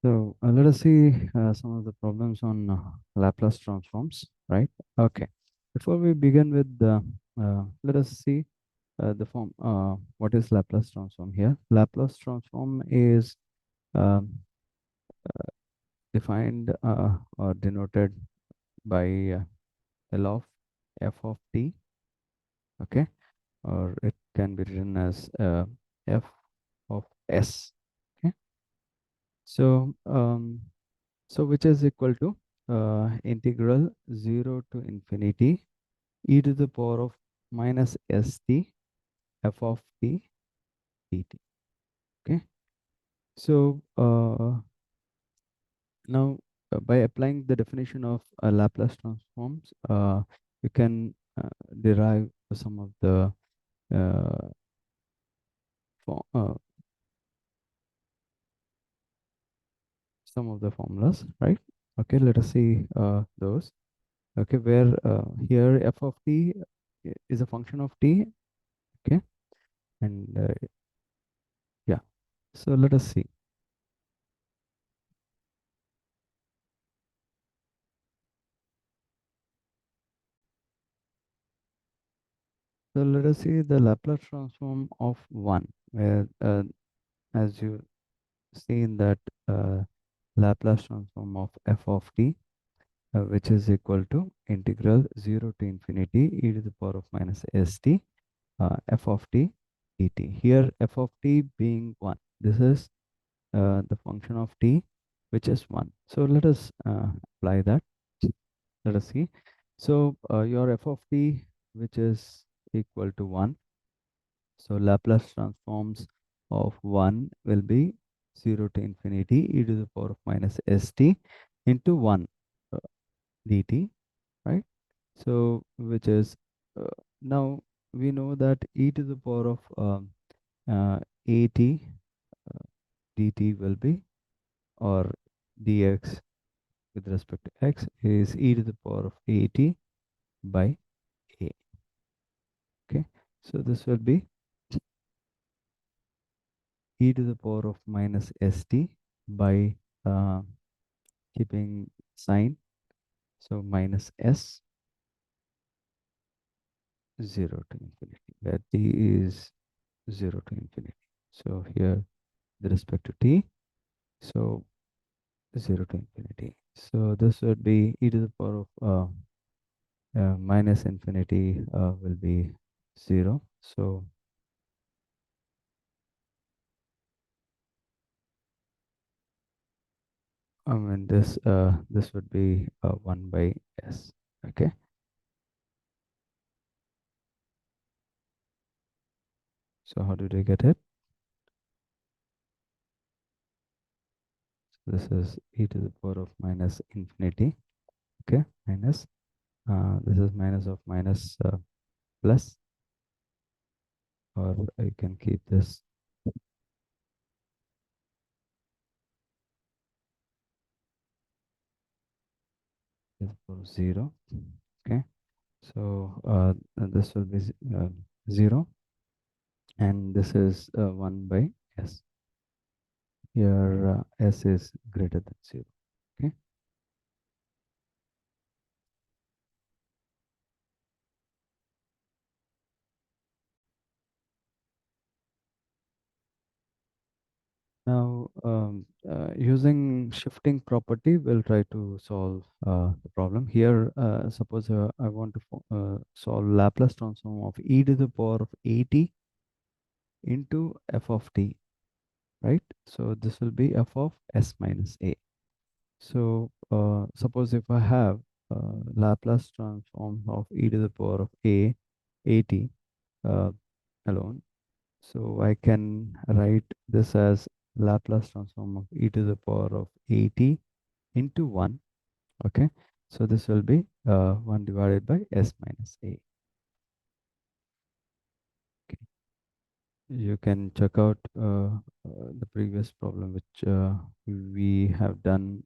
So let us see some of the problems on Laplace transforms, right? Okay. Before we begin with let us see the form. What is Laplace transform here? Laplace transform is um, defined or denoted by L of f of t, okay? Or it can be written as f of s, okay? So, which is equal to integral 0 to infinity e to the power of minus st f of t dt. Okay. So now by applying the definition of Laplace transforms, you can derive some of the uh, for, uh, formulas, right? Okay, let us see those. Okay, where here f of t is a function of t. Okay, and yeah. So let us see. So let us see the Laplace transform of 1, where as you see in that Laplace transform of f of t, which is equal to integral 0 to infinity e to the power of minus st f of t dt. Here f of t being 1. This is the function of t, which is 1. So let us apply that. Let us see. So your f of t, which is equal to 1. So Laplace transforms of 1 will be 0 to infinity e to the power of minus st into 1 uh, dt, right? So which is now we know that e to the power of at dt will be, or dx with respect to x is e to the power of at by a. Okay, so this will be e to the power of minus st by uh, keeping sign, so minus s 0 to infinity, where t is 0 to infinity. So here with respect to t, so 0 to infinity. So this would be e to the power of minus infinity will be 0. So I mean this would be 1 by s. Okay. So how did I get it? So this is e to the power of minus infinity. Okay, minus this is minus of minus plus, or you can keep this is for 0. Okay, so this will be 0, and this is 1 by s. Here s is greater than 0. Okay, now using shifting property, we'll try to solve the problem. Here suppose I want to solve Laplace transform of e to the power of at into f of t, right? So this will be f of s minus a. So suppose if I have Laplace transform of e to the power of a at alone, so I can write this as Laplace transform of e to the power of at into 1. Okay, so this will be 1 divided by s minus a. Okay. You can check out the previous problem which we have done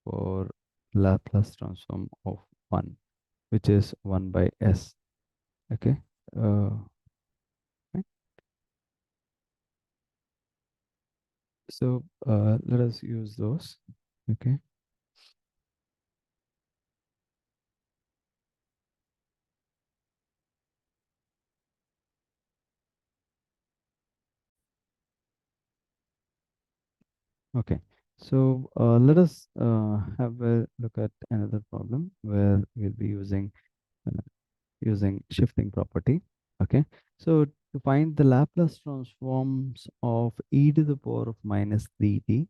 for Laplace transform of 1, which is 1 by s. Okay. Uh, right. So let us use those. Okay. Okay. So let us have a look at another problem where we'll be uh, using shifting property. Okay. So to find the Laplace transforms of e to the power of minus 3t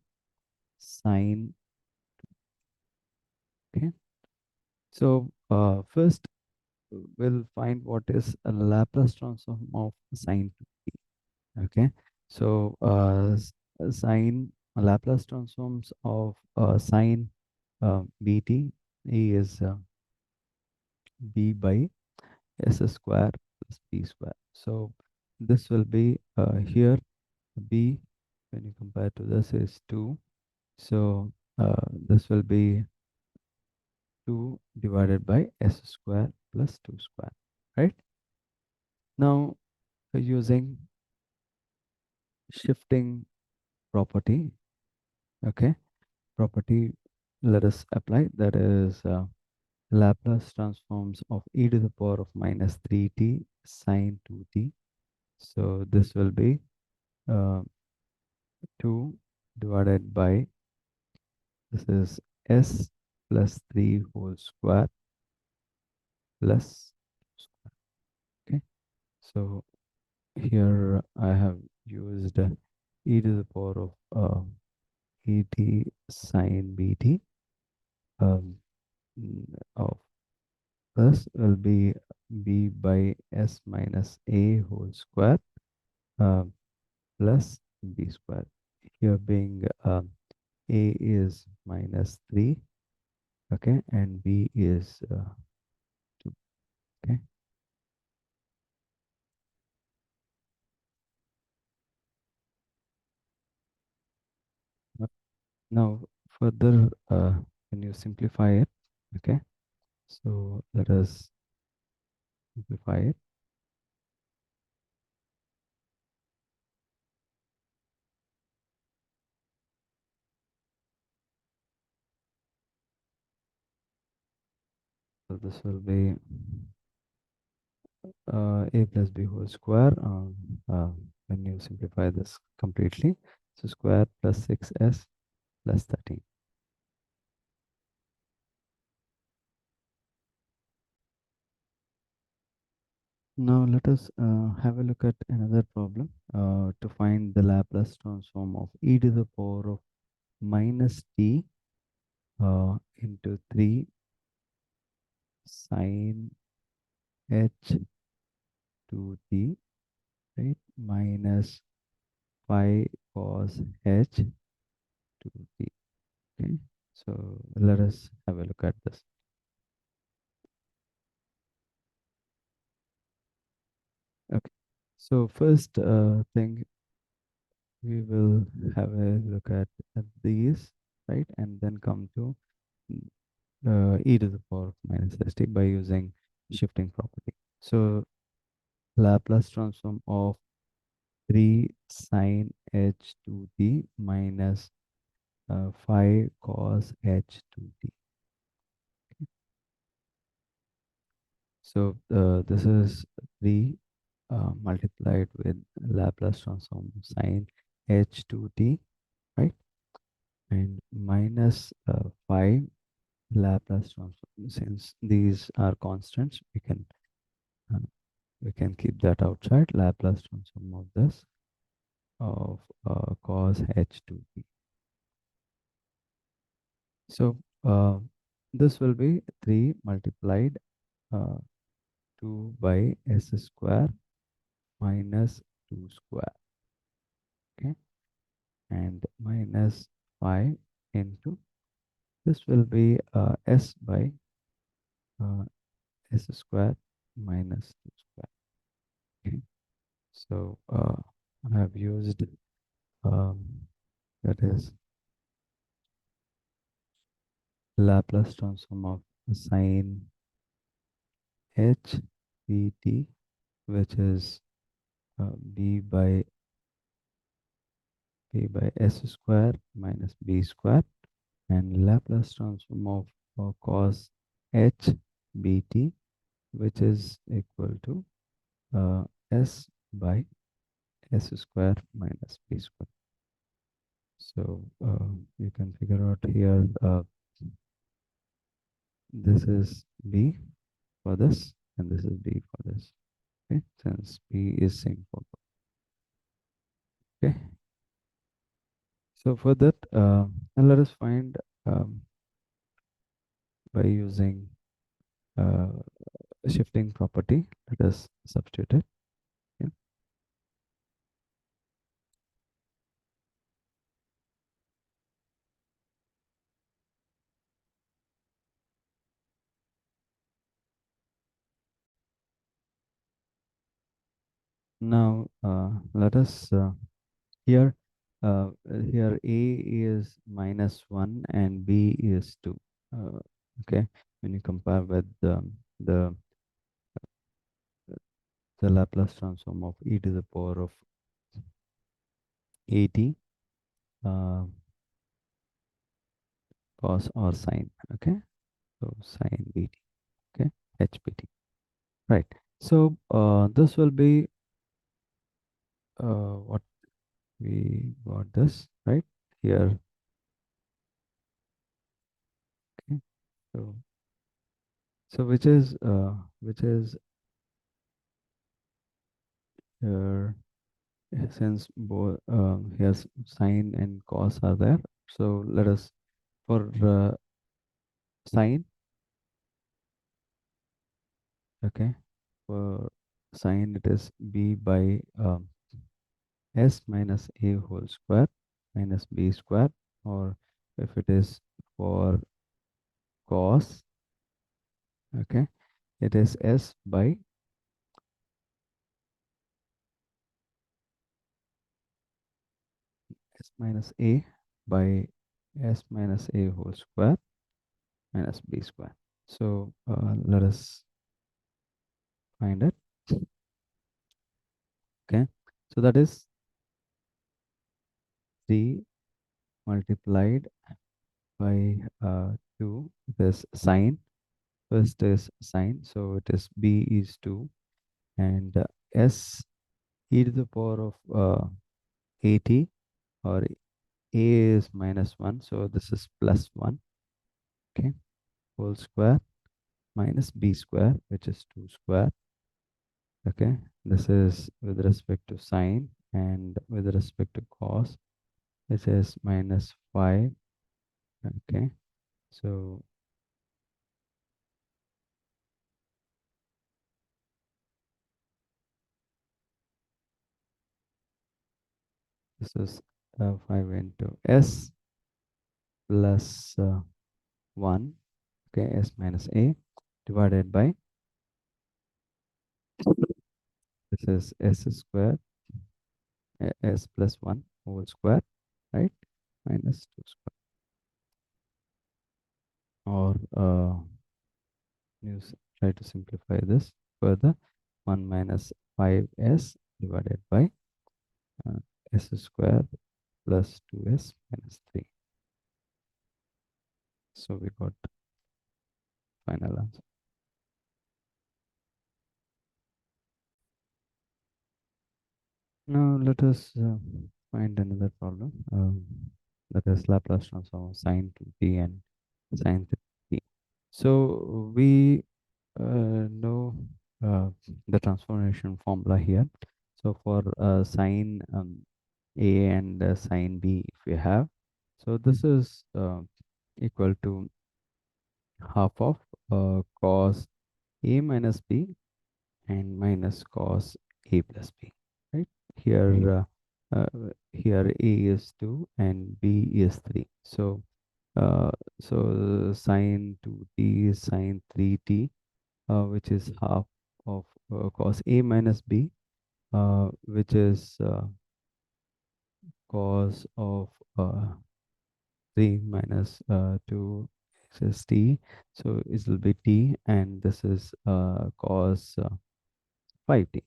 sine. Okay. So first we'll find what is a Laplace transform of sine 2t. Okay. So sine Laplace transforms of sine bt is b by s square plus b square. So this will be here b when you compare to this is 2. So this will be 2 divided by s square plus 2 square, right? Now using shifting property, okay, property let us apply, that is Laplace transforms of e to the power of minus 3t sine 2t. So this will be uh, 2 divided by, this is s plus 3 whole square plus square. Okay. So here I have used e to the power of et sine bt um, of this will be b by s minus a whole square uh, plus b square. Here being a is minus 3, okay, and b is 2, okay. Now further, when you simplify it, okay, so let us simplify it. So this will be a plus b whole square when you simplify this completely. So square plus 6s plus 13. Now let us have a look at another problem to find the Laplace transform of e to the power of minus t into 3 sine h 2t, right, minus 5 cos h 2t. Okay, so let us have a look at this. Okay, so first thing we will have a look at these, right, and then come to e to the power of minus st by using shifting property. So Laplace transform of 3 sine h 2t minus 5 cos h 2t. So this is 3 multiplied with Laplace transform sine h 2t, right? And minus 5 Laplace transform. Since these are constants, uh, we can keep that outside. Laplace transform of this of cos h2t. So this will be 3 multiplied uh, 2 by s square minus 2 square, okay, and minus 5 into, this will be s by uh, s square minus 2 square, okay. So I have used um, that is Laplace transform of sine h pt, which is b by a by s square minus b square, and Laplace transform of cos h bt, which is equal to s by s square minus b square. So you can figure out here, this is b for this and this is b for this. Okay, since b is same for both. Okay, so for that, and let us find, by using uh, shifting property, let us substitute it. Okay. Now let us here, here a is -1 and b is 2. Okay, when you compare with the the Laplace transform of e to the power of 80 uh, cos or sine. Okay, so sine bt. Okay, hbt. Right. So this will be what we got this right here. Okay, so which is here, since both here sine and cos are there. So let us, for sine, okay, for sine it is b by s minus a whole square minus b square, or if it is for cos, okay, it is s by s minus a by s minus a whole square minus b square. So let us find it. Okay, so that is 3 multiplied by 2, this sine. First is sine, so it is b is 2, and s e to the power of 80, or a is -1, so this is +1. Okay, whole square minus b square, which is 2 square. Okay, this is with respect to sine, and with respect to cos, this is -5. Okay, so this is 5 into s plus 1, okay, s minus a, divided by, this is s square, s plus 1 whole square, right, minus 2 square, or try to simplify this further, 1 minus 5s divided by uh, s square plus 2s minus 3. So we got final answer. Now let us find another problem. That is Laplace transform of sine 2t and sine 3t. So we know the transformation formula here. So for sine a and sine b, if we have, so this is equal to half of cos a minus b and minus cos a plus b, right? Here, here a is 2 and b is 3. So, sine 2t is sine 3t, which is half of cos a minus b, which is cos of 3 minus 2 is t. So it will be t, and this is cos 5t.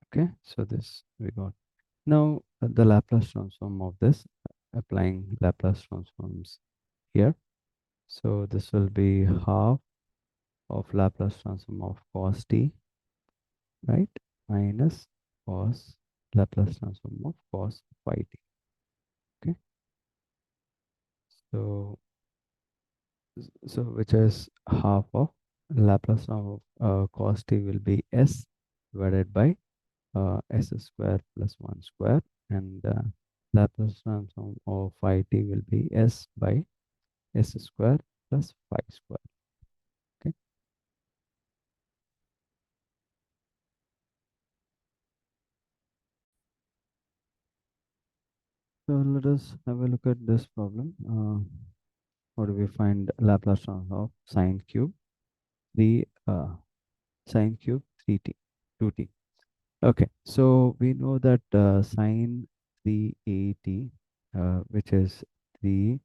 Okay, so this we got. Now, the Laplace transform of this, applying Laplace transforms here. So this will be half of Laplace transform of cos t, right? Minus cos Laplace transform of cos phi t. Okay. So, which is half of Laplace of cos t will be s divided by s square plus 1 square, and Laplace transform of phi t will be s by s square plus phi square. Okay. So let us have a look at this problem. How do we find Laplace transform of sine cube 3 sine cube 3t 2t? Okay, so we know that sine 3at, which is 3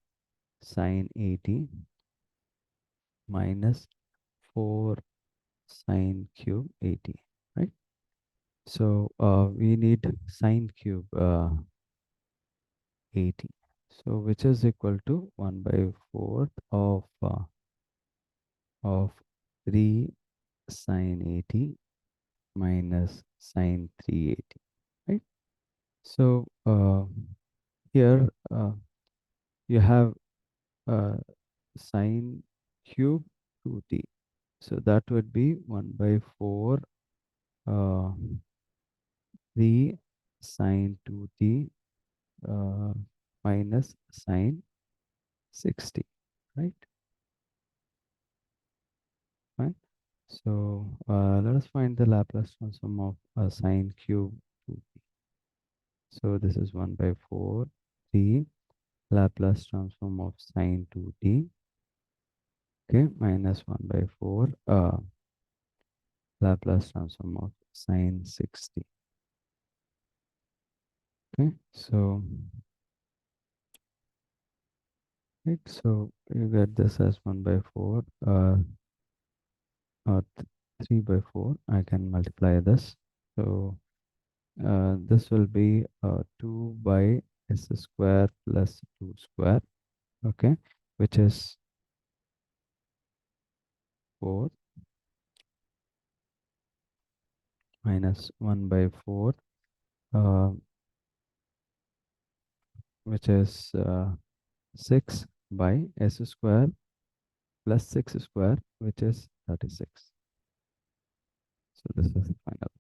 sine 80 minus 4 sine cube 80, right? So we need sine cube 80. So which is equal to 1 by 4th of 3 sine 80 minus sine 380, right? So here you have uh, sine cube 2t. So that would be 1 by 4 uh, 3 sine 2t minus sine 60, right? Fine. So let us find the Laplace transform of sine cube 2t. So this is 1 by 4 3 Laplace transform of sine 2t, okay, minus 1 by 4 Laplace transform of sine 60. Okay, so right, so you get this as 1 by 4 or 3 by 4. I can multiply this. So this will be 2 by s square plus 2 square, okay, which is 4 minus 1 by 4, uh, which is 6 by s square plus 6 square, which is 36. So this is the final.